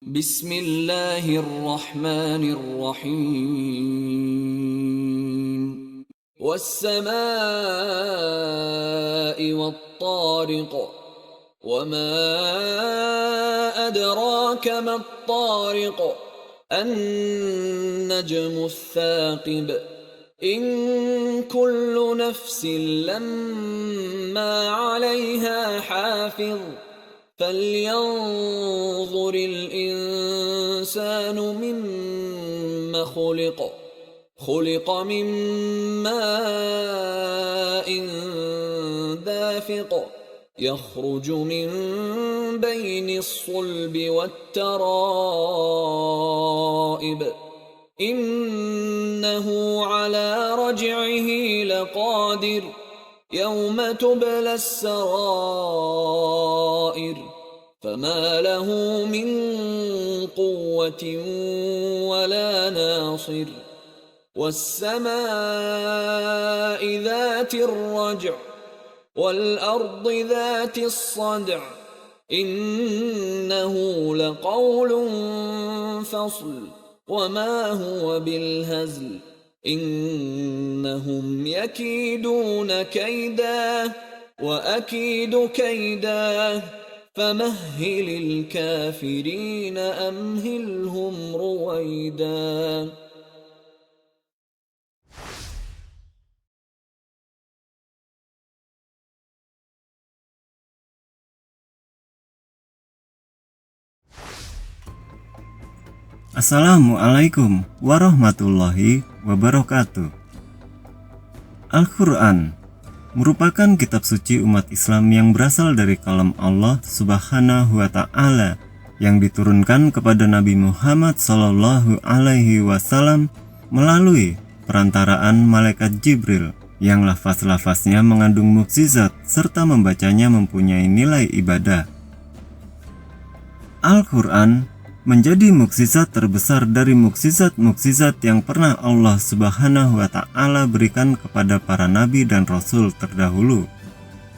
Bismillahirrahmanirrahim. Was-samaa'i wat-tariq. Wa ma adraka mat-tariq. An-najmu ats-tsaqib. In kullu nafsin lamma 'alayha hafiz. فلينظر الإنسان مما خلق من ماء دافق يخرج من بين الصلب والترائب إنه على رجعه لقادر يوم تبلى السرائر فما له من قوة ولا ناصر والسماء ذات الرجع والأرض ذات الصدع إنه لقول فصل وما هو بالهزل إنهم يكيدون كيدا وأكيد كيدا فمهل الكافرين أمهلهم رويدا. Assalamualaikum warahmatullahi wabarakatuh. Al-Quran merupakan kitab suci umat Islam yang berasal dari kalam Allah Subhanahu wa Ta'ala yang diturunkan kepada Nabi Muhammad Sallallahu Alaihi Wasallam melalui perantaraan malaikat Jibril yang lafaz-lafaznya mengandung mukjizat serta membacanya mempunyai nilai ibadah. Al-Quran menjadi mukjizat terbesar dari mukjizat-mukjizat yang pernah Allah Subhanahu wa Ta'ala berikan kepada para nabi dan rasul terdahulu.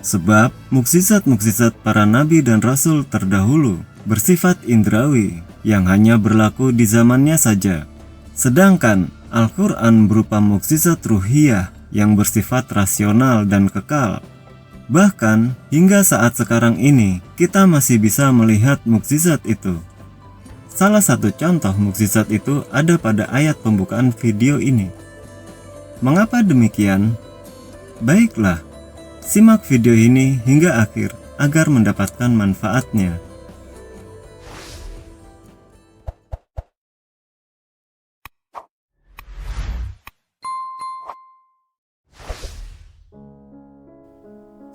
Sebab mukjizat-mukjizat para nabi dan rasul terdahulu bersifat indrawi yang hanya berlaku di zamannya saja. Sedangkan Al-Quran berupa mukjizat ruhiyah yang bersifat rasional dan kekal. Bahkan hingga saat sekarang ini kita masih bisa melihat mukjizat itu. Salah satu contoh mukjizat itu ada pada ayat pembukaan video ini. Mengapa demikian? Baiklah, simak video ini hingga akhir agar mendapatkan manfaatnya.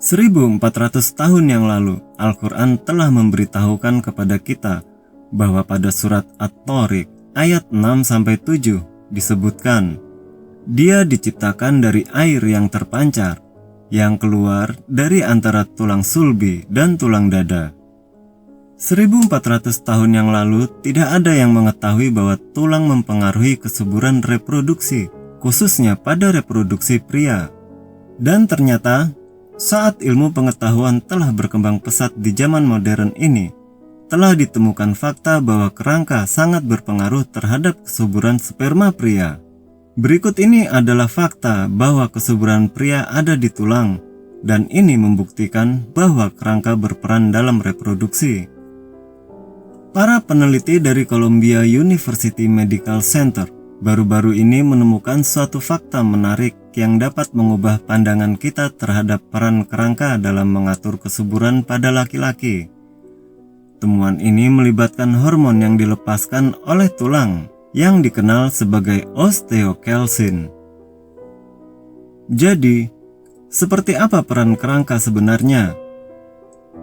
Seribu 400 tahun yang lalu, Al-Quran telah memberitahukan kepada kita bahwa pada surat At-Tariq ayat 6-7 disebutkan, Dia diciptakan dari air yang terpancar, yang keluar dari antara tulang sulbi dan tulang dada. 1400 tahun yang lalu tidak ada yang mengetahui bahwa tulang mempengaruhi kesuburan reproduksi, khususnya pada reproduksi pria. Dan ternyata, saat ilmu pengetahuan telah berkembang pesat di zaman modern ini, telah ditemukan fakta bahwa kerangka sangat berpengaruh terhadap kesuburan sperma pria. Berikut ini adalah fakta bahwa kesuburan pria ada di tulang, dan ini membuktikan bahwa kerangka berperan dalam reproduksi. Para peneliti dari Columbia University Medical Center baru-baru ini menemukan suatu fakta menarik yang dapat mengubah pandangan kita terhadap peran kerangka dalam mengatur kesuburan pada laki-laki. Temuan ini melibatkan hormon yang dilepaskan oleh tulang yang dikenal sebagai osteokalsin. Jadi, seperti apa peran kerangka sebenarnya?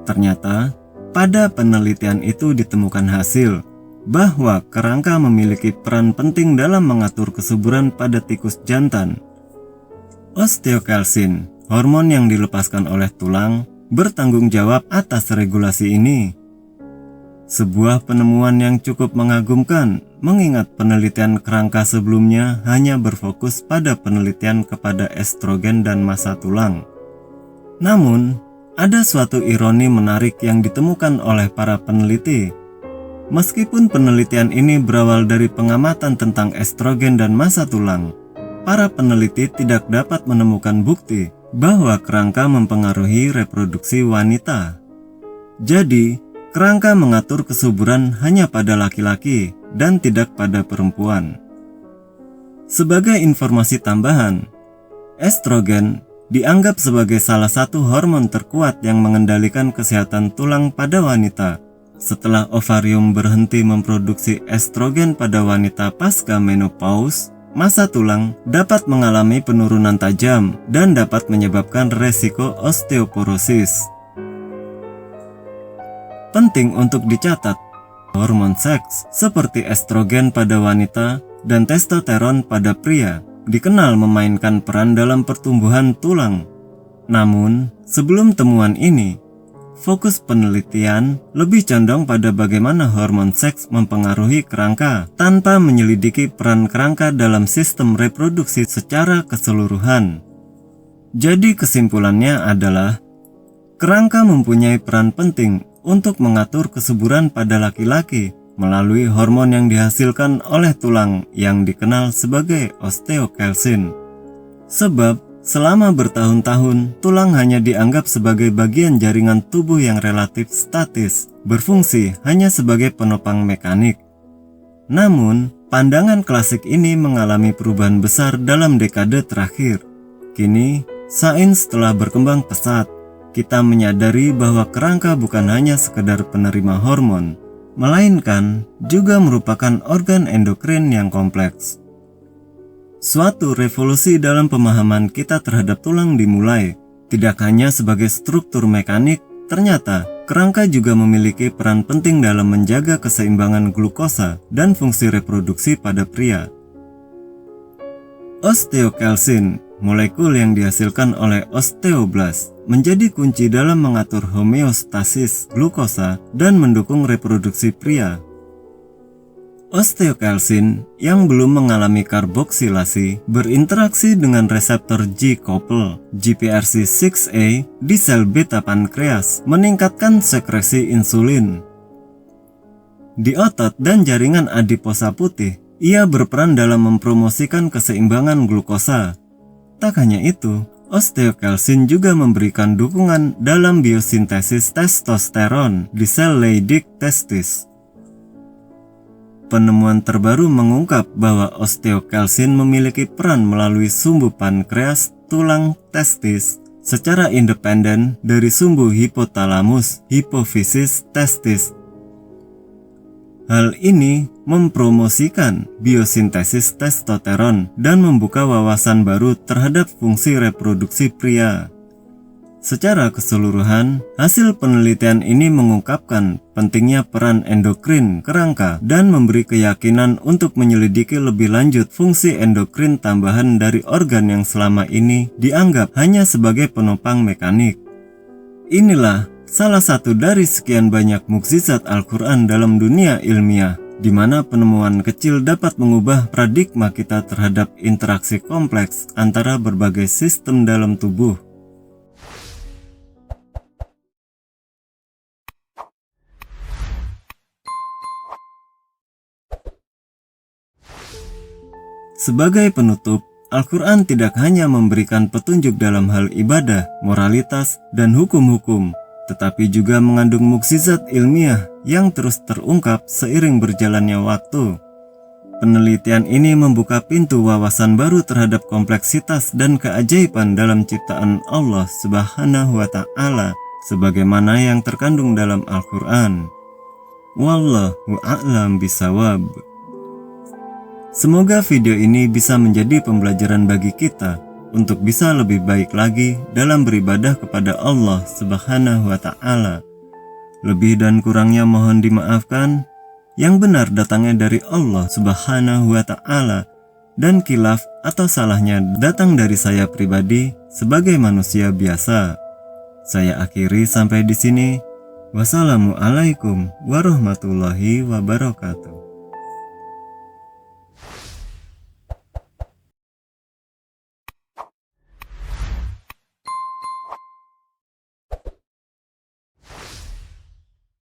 Ternyata, pada penelitian itu ditemukan hasil bahwa kerangka memiliki peran penting dalam mengatur kesuburan pada tikus jantan. Osteokalsin, hormon yang dilepaskan oleh tulang, bertanggung jawab atas regulasi ini. Sebuah penemuan yang cukup mengagumkan, mengingat penelitian kerangka sebelumnya hanya berfokus pada penelitian kepada estrogen dan massa tulang. Namun, ada suatu ironi menarik yang ditemukan oleh para peneliti. Meskipun penelitian ini berawal dari pengamatan tentang estrogen dan massa tulang, para peneliti tidak dapat menemukan bukti bahwa kerangka mempengaruhi reproduksi wanita. Jadi, kerangka mengatur kesuburan hanya pada laki-laki dan tidak pada perempuan. Sebagai informasi tambahan, estrogen dianggap sebagai salah satu hormon terkuat yang mengendalikan kesehatan tulang pada wanita. Setelah ovarium berhenti memproduksi estrogen pada wanita pasca menopause, massa tulang dapat mengalami penurunan tajam dan dapat menyebabkan resiko osteoporosis. Penting untuk dicatat, hormon seks seperti estrogen pada wanita dan testosteron pada pria dikenal memainkan peran dalam pertumbuhan tulang. Namun, sebelum temuan ini, fokus penelitian lebih condong pada bagaimana hormon seks mempengaruhi kerangka tanpa menyelidiki peran kerangka dalam sistem reproduksi secara keseluruhan. Jadi kesimpulannya adalah, kerangka mempunyai peran penting untuk mengatur kesuburan pada laki-laki melalui hormon yang dihasilkan oleh tulang yang dikenal sebagai osteokalsin. Sebab, selama bertahun-tahun, tulang hanya dianggap sebagai bagian jaringan tubuh yang relatif statis, berfungsi hanya sebagai penopang mekanik. Namun, pandangan klasik ini mengalami perubahan besar dalam dekade terakhir. Kini, sains telah berkembang pesat. Kita menyadari bahwa kerangka bukan hanya sekedar penerima hormon, melainkan juga merupakan organ endokrin yang kompleks. Suatu revolusi dalam pemahaman kita terhadap tulang dimulai. Tidak hanya sebagai struktur mekanik, ternyata kerangka juga memiliki peran penting dalam menjaga keseimbangan glukosa dan fungsi reproduksi pada pria. Osteokalsin, molekul yang dihasilkan oleh osteoblast, menjadi kunci dalam mengatur homeostasis glukosa dan mendukung reproduksi pria. Osteokalsin yang belum mengalami karboksilasi berinteraksi dengan reseptor G-couple GPRC6A di sel beta pankreas, meningkatkan sekresi insulin. Di otot dan jaringan adiposa putih, ia berperan dalam mempromosikan keseimbangan glukosa. Tak hanya itu, osteokalsin juga memberikan dukungan dalam biosintesis testosteron di sel Leydig testis. Penemuan terbaru mengungkap bahwa osteokalsin memiliki peran melalui sumbu pankreas tulang testis secara independen dari sumbu hipotalamus hipofisis testis. Hal ini mempromosikan biosintesis testosteron dan membuka wawasan baru terhadap fungsi reproduksi pria. Secara keseluruhan, hasil penelitian ini mengungkapkan pentingnya peran endokrin kerangka dan memberi keyakinan untuk menyelidiki lebih lanjut fungsi endokrin tambahan dari organ yang selama ini dianggap hanya sebagai penopang mekanik. Inilah salah satu dari sekian banyak mukjizat Al-Quran dalam dunia ilmiah, di mana penemuan kecil dapat mengubah paradigma kita terhadap interaksi kompleks antara berbagai sistem dalam tubuh. Sebagai penutup, Al-Quran tidak hanya memberikan petunjuk dalam hal ibadah, moralitas, dan hukum-hukum, tetapi juga mengandung mukjizat ilmiah yang terus terungkap seiring berjalannya waktu. Penelitian ini membuka pintu wawasan baru terhadap kompleksitas dan keajaiban dalam ciptaan Allah Subhanahu wa Ta'ala, sebagaimana yang terkandung dalam Al-Quran. Wallahu a'lam bisawab. Semoga video ini bisa menjadi pembelajaran bagi kita untuk bisa lebih baik lagi dalam beribadah kepada Allah Subhanahu wa Ta'ala. Lebih dan kurangnya mohon dimaafkan. Yang benar datangnya dari Allah Subhanahu wa Ta'ala, dan khilaf atau salahnya datang dari saya pribadi sebagai manusia biasa. Saya akhiri sampai di sini. Wassalamualaikum warahmatullahi wabarakatuh.